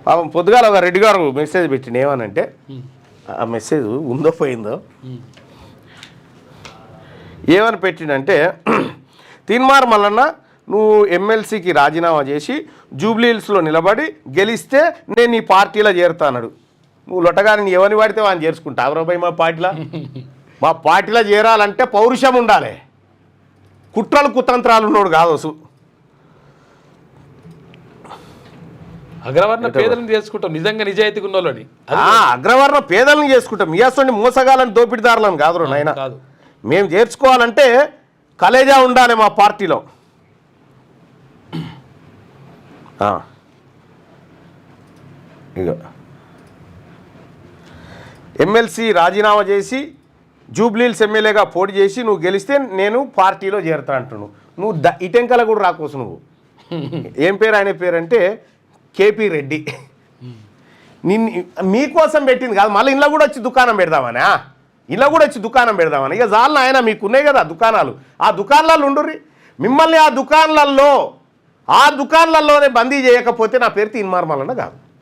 పాపం పొద్దుగాల ఒక రెడ్డి గారు మెసేజ్ పెట్టిండు ఏమనంటే ఆ మెసేజ్ ఉందో పోయిందో ఏమని పెట్టిండంటే తీన్మార్ మల్లన్న నువ్వు ఎమ్మెల్సీకి రాజీనామా చేసి జూబ్లీహిల్స్లో నిలబడి గెలిస్తే నేను నీ పార్టీలో చేరుతానడు. నువ్వు లొట్టగాని ఎవరిని పడితే వాడిని చేర్చుకుంటావు రాబాయి మా పార్టీలో చేరాలంటే పౌరుషం ఉండాలి, కుట్రలు కుతంత్రాలు ఉన్నాడు కాదు. అగ్రవర్ణ పేదలను చేసుకుంటాం, నిజంగా నిజాయితీగా ఉన్న వాళ్ళని. అగ్రవర్ణ పేదలను చేసుకుంటాం, మీయాసోని మోసగాలని దోపిడిదారులను కాదు నాయన. మేము చేర్చుకోవాలంటే కలేజా ఉండాలి మా పార్టీలో. ఇక ఎమ్మెల్సీ రాజీనామా చేసి జూబ్లీహిల్స్ ఎమ్మెల్యేగా పోటీ చేసి నువ్వు గెలిస్తే నేను పార్టీలో చేరుతా అంటున్నావు. నువ్వు ఇటెంకల కూడా రాకోసు. నువ్వు ఏం పేరు ఆయన పేరు అంటే కేపీ రెడ్డి. మీకోసం పెట్టింది కాదు, మళ్ళీ ఇంట్లో కూడా వచ్చి దుకాణం పెడదామనా, ఇలా కూడా వచ్చి దుకాణం పెడదామని. ఇక జాలను ఆయన మీకున్నాయి కదా దుకాణాలు, ఆ దుకాణాలు ఉండుర్రి. మిమ్మల్ని ఆ దుకాణాలలోనే బందీ చేయకపోతే నా పేరు తీన్మార్ మల్లన్న కాదు.